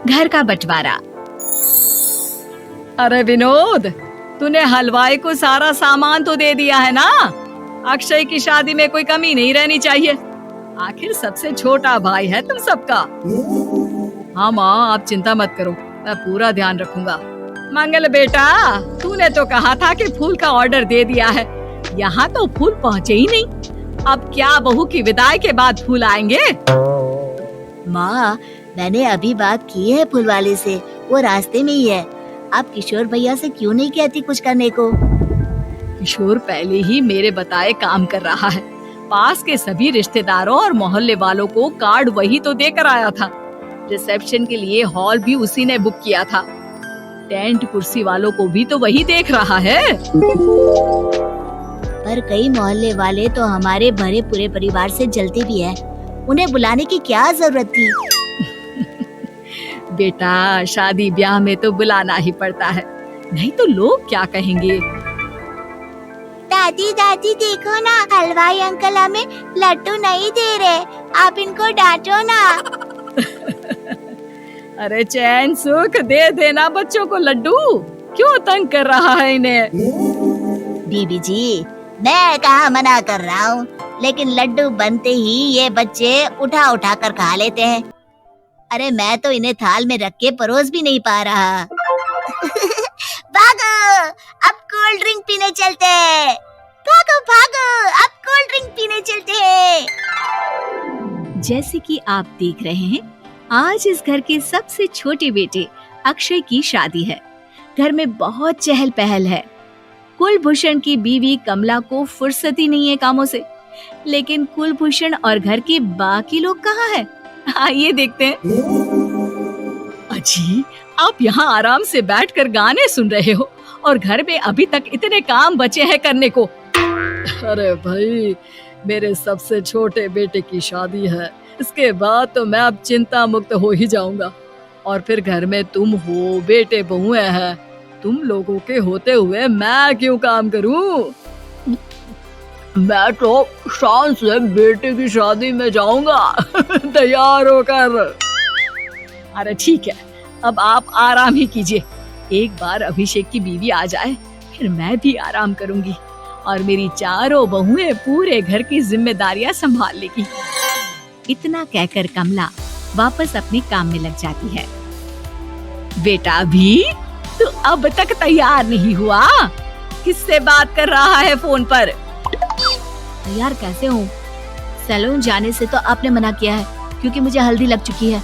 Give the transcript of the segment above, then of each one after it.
घर का बंटवारा। अरे विनोद, तूने हलवाई को सारा सामान तो दे दिया है ना? अक्षय की शादी में कोई कमी नहीं रहनी चाहिए। आखिर सबसे छोटा भाई है तुम सबका। हाँ माँ, आप चिंता मत करो, मैं पूरा ध्यान रखूंगा। मंगल बेटा, तूने तो कहा था कि फूल का ऑर्डर दे दिया है, यहाँ तो फूल पहुँचे ही नहीं। अब क्या बहू की विदाई के बाद फूल आएंगे? माँ, मैंने अभी बात की है फूल वाले से, वो रास्ते में ही है। आप किशोर भैया से क्यों नहीं कहती कुछ करने को? किशोर पहले ही मेरे बताए काम कर रहा है। पास के सभी रिश्तेदारों और मोहल्ले वालों को कार्ड वही तो देकर आया था। रिसेप्शन के लिए हॉल भी उसी ने बुक किया था। टेंट कुर्सी वालों को भी तो वही देख रहा है। पर कई मोहल्ले वाले तो हमारे भरे पूरे परिवार से जलते भी हैं। उन्हें बुलाने की क्या जरूरत थी? बेटा, शादी ब्याह में तो बुलाना ही पड़ता है, नहीं तो लोग क्या कहेंगे। दादी दादी देखो ना, हलवाई अंकल हमें लड्डू नहीं दे रहे, आप इनको डांटो ना। अरे चैन सुख दे देना बच्चों को लड्डू, क्यों तंग कर रहा है इन्हें? बीबी जी, मैं कहाँ मना कर रहा हूँ, लेकिन लड्डू बनते ही ये बच्चे उठा उठा कर खा लेते हैं। अरे मैं तो इन्हें थाल में रख के परोस भी नहीं पा रहा। भागो, अब कोल्ड ड्रिंक पीने चलते हैं। भागो भागो, अब कोल्ड ड्रिंक पीने चलते हैं। जैसे कि आप देख रहे हैं, आज इस घर के सबसे छोटे बेटे अक्षय की शादी है। घर में बहुत चहल पहल है। कुलभूषण की बीवी कमला को फुर्सत ही नहीं है कामों से, लेकिन कुलभूषण और घर के बाकी लोग कहाँ हैं? आइए देखते हैं। अजी, आप यहाँ आराम से बैठकर गाने सुन रहे हो और घर में अभी तक इतने काम बचे हैं करने को। अरे भाई, मेरे सबसे छोटे बेटे की शादी है, इसके बाद तो मैं अब चिंता मुक्त हो ही जाऊंगा। और फिर घर में तुम हो, बेटे बहुएं हैं, तुम लोगों के होते हुए मैं क्यों काम करूं? मैं तो शान से बेटे की शादी में जाऊंगा तैयार होकर। अरे ठीक है, अब आप आराम ही कीजिए। एक बार अभिषेक की बीवी आ जाए, फिर मैं भी आराम करूंगी और मेरी चारों बहुएं पूरे घर की जिम्मेदारियां संभाल लेगी। इतना कहकर कमला वापस अपने काम में लग जाती है। बेटा भी, तू अब तक तैयार नहीं हुआ? किससे बात कर रहा है फोन पर? तैयार कैसे हूँ? सैलून जाने से तो आपने मना किया है, क्योंकि मुझे हल्दी लग चुकी है।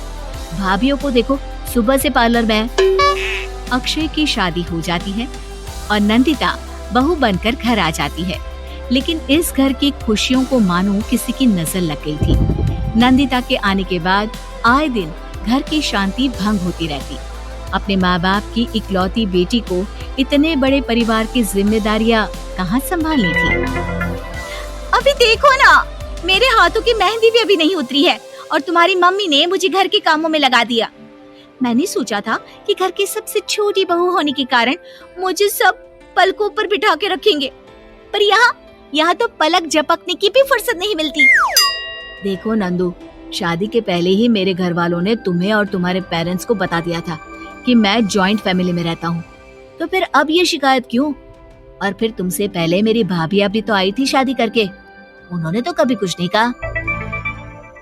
भाभीयों को देखो, सुबह से पार्लर में है। अक्षय की शादी हो जाती है और नंदिता बहू बनकर घर आ जाती है, लेकिन इस घर की खुशियों को मानो किसी की नजर लग गई थी। नंदिता के आने के बाद आए दिन घर की शांति भंग होती रहती। अपने माँ बाप की इकलौती बेटी को इतने बड़े परिवार की जिम्मेदारियां कहाँ संभालनी थी। अभी देखो ना, मेरे हाथों की मेहंदी भी अभी नहीं उतरी है और तुम्हारी मम्मी ने मुझे घर के कामों में लगा दिया। मैंने सोचा था कि घर की सबसे छोटी बहू होने के कारण मुझे सब पलकों पर बिठा के रखेंगे, पर यहाँ तो पलक झपकने की भी फुर्सत नहीं मिलती। देखो नंदू, शादी के पहले ही मेरे घर वालों ने तुम्हें और तुम्हारे पेरेंट्स को बता दिया था कि मैं जॉइंट फैमिली में रहता हूँ, तो फिर अब ये शिकायत क्यों? और फिर तुमसे पहले मेरी भाभी भी तो आई थी शादी करके, उन्होंने तो कभी कुछ नहीं कहा।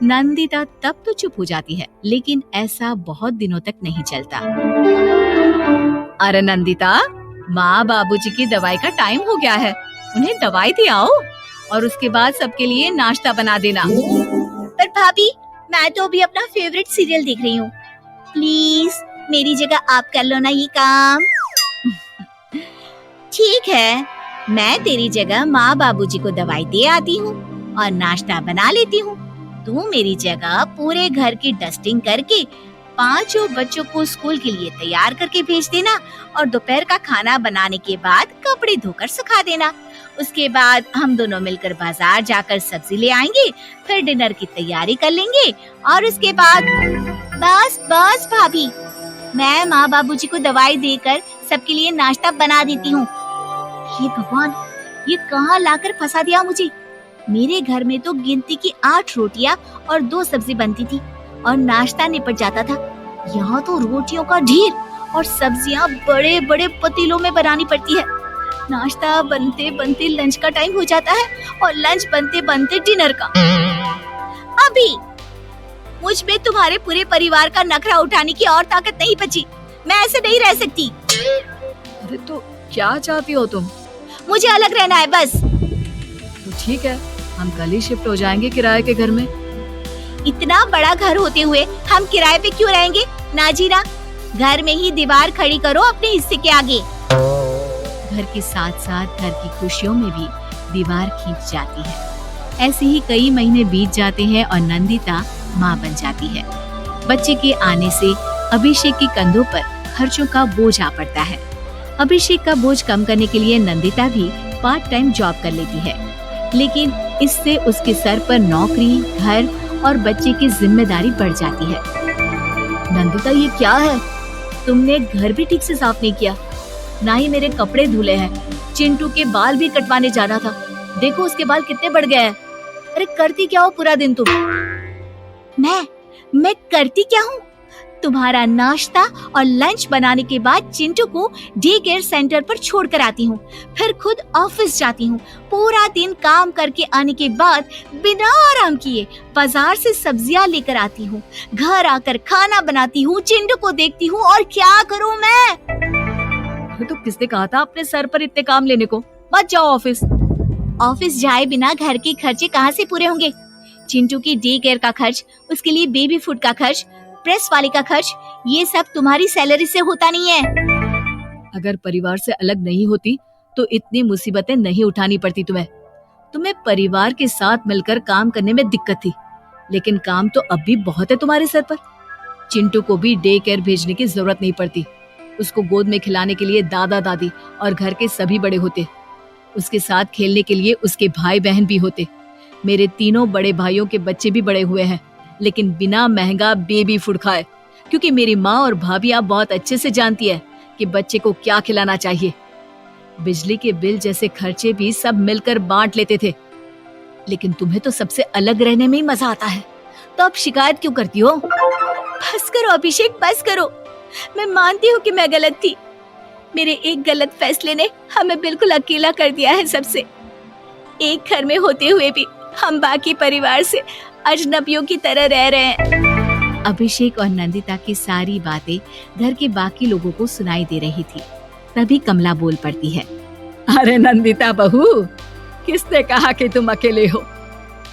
नंदिता तब तो चुप हो जाती है, लेकिन ऐसा बहुत दिनों तक नहीं चलता। अरे नंदिता, माँ बाबूजी की दवाई का टाइम हो गया है, उन्हें दवाई दे आओ और उसके बाद सबके लिए नाश्ता बना देना। पर भाभी, मैं तो अभी अपना फेवरेट सीरियल देख रही हूँ, प्लीज मेरी जगह आप कर लो ना ये काम। ठीक है, मैं तेरी जगह माँ बाबूजी को दवाई दे आती हूँ और नाश्ता बना लेती हूँ। तू मेरी जगह पूरे घर की डस्टिंग करके 5 बच्चों को स्कूल के लिए तैयार करके भेज देना और दोपहर का खाना बनाने के बाद कपड़े धोकर सुखा देना। उसके बाद हम दोनों मिलकर बाजार जाकर सब्जी ले आएंगे, फिर डिनर की तैयारी कर लेंगे और उसके बाद बस भाभी, मैं माँ बाबूजी को दवाई देकर सबके लिए नाश्ता बना देती हूँ। हे भगवान, ये कहाँ लाकर फंसा दिया मुझे। मेरे घर में तो गिनती की 8 रोटियां और 2 सब्जी बनती थी और नाश्ता निपट जाता था, यहाँ तो रोटियों का ढेर और सब्जियां बड़े बड़े पतीलों में बनानी पड़ती है। नाश्ता बनते बनते लंच का टाइम हो जाता है और लंच बनते बनते डिनर का। अभी मुझ में तुम्हारे पूरे परिवार का नखरा उठाने की और ताकत नहीं बची। मैं ऐसे नहीं रह सकती। अरे तो क्या चाहती हो तुम? मुझे अलग रहना है बस। तो ठीक है, हम कल ही शिफ्ट हो जाएंगे किराए के घर में। इतना बड़ा घर होते हुए हम किराए पे क्यों रहेंगे? ना जी ना, घर में ही दीवार खड़ी करो अपने हिस्से के आगे। घर के साथ साथ घर की खुशियों में भी दीवार खींच जाती है। ऐसे ही कई महीने बीत जाते हैं और नंदिता माँ बन जाती है। बच्चे के आने से अभिषेक के कंधों पर खर्चों का बोझ आ पड़ता है। अभिषेक का बोझ कम करने के लिए नंदिता भी पार्ट टाइम जॉब कर लेती है, लेकिन इससे उसके सर पर नौकरी, घर और बच्चे की जिम्मेदारी बढ़ जाती है। नंदिता, ये क्या है? तुमने घर भी ठीक से साफ नहीं किया, ना ही मेरे कपड़े धुले हैं। चिंटू के बाल भी कटवाने जाना था, देखो उसके बाल कितने बढ़ गए हैं। अरे करती क्या हो पूरा दिन तुम? मैं करती क्या हूँ? तुम्हारा नाश्ता और लंच बनाने के बाद चिंटू को डे केयर सेंटर पर छोड़ कर आती हूँ, फिर खुद ऑफिस जाती हूँ। पूरा दिन काम करके आने के बाद बिना आराम किए बाजार से सब्जियाँ लेकर आती हूँ, घर आकर खाना बनाती हूँ, चिंटू को देखती हूँ और क्या करूँ मैं? तो किसने कहा था अपने सर पर इतने काम लेने को? मत जाओ ऑफिस। ऑफिस जाए बिना घर के खर्चे कहाँ से पूरे होंगे? चिंटू की डे केयर का खर्च, उसके लिए बेबी फूड का खर्च, प्रेस वाले का खर्च, ये सब तुम्हारी सैलरी से होता नहीं है। अगर परिवार से अलग नहीं होती तो इतनी मुसीबतें नहीं उठानी पड़ती तुम्हें परिवार के साथ मिलकर काम करने में दिक्कत थी, लेकिन काम तो अब भी बहुत है तुम्हारे सर पर। चिंटू को भी डे केयर भेजने की जरूरत नहीं पड़ती। उसको गोद में खिलाने के लिए दादा दादी और घर के सभी बड़े होते। उसके साथ खेलने के लिए उसके भाई बहन भी होते। मेरे तीनों बड़े भाइयों के बच्चे भी बड़े हुए हैं, लेकिन बिना महंगा बेबी फूड खाए, क्योंकि मेरी माँ और भाभियाँ बहुत अच्छे से जानती है कि बच्चे को क्या खिलाना चाहिए। बिजली के बिल जैसे खर्चे भी सब मिलकर बांट लेते थे, लेकिन तुम्हें तो सबसे अलग रहने में ही मजा आता है, तो अब शिकायत क्यों करती हो? बस करो अभिषेक, बस करो। मैं मानती हूँ कि मैं गलत थी। मेरे एक गलत फैसले ने हमें बिल्कुल अकेला कर दिया है सबसे। एक घर में होते हुए भी हम बाकी परिवार से अजनबियों की तरह रह रहे हैं। अभिषेक और नंदिता की सारी बातें घर के बाकी लोगों को सुनाई दे रही थी। तभी कमला बोल पड़ती है। अरे नंदिता बहू, किसने कहा कि तुम अकेले हो?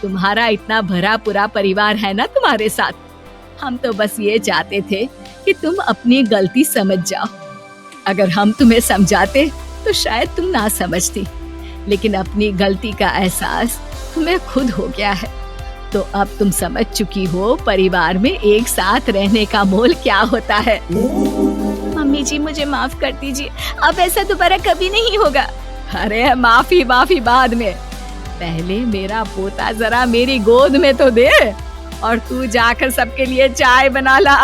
तुम्हारा इतना भरा पूरा परिवार है ना तुम्हारे साथ। हम तो बस ये चाहते थे कि तुम अपनी गलती समझ जाओ। अगर हम तुम्हें समझाते तो शायद तुम ना समझती, लेकिन अपनी गलती का एहसास तुम्हें खुद हो गया है, तो अब तुम समझ चुकी हो परिवार में एक साथ रहने का मोल क्या होता है। मम्मी जी, मुझे माफ कर दीजिए, अब ऐसा दोबारा कभी नहीं होगा। अरे माफी बाद में, पहले मेरा पोता जरा मेरी गोद में तो दे, और तू जाकर सबके लिए चाय बना ला।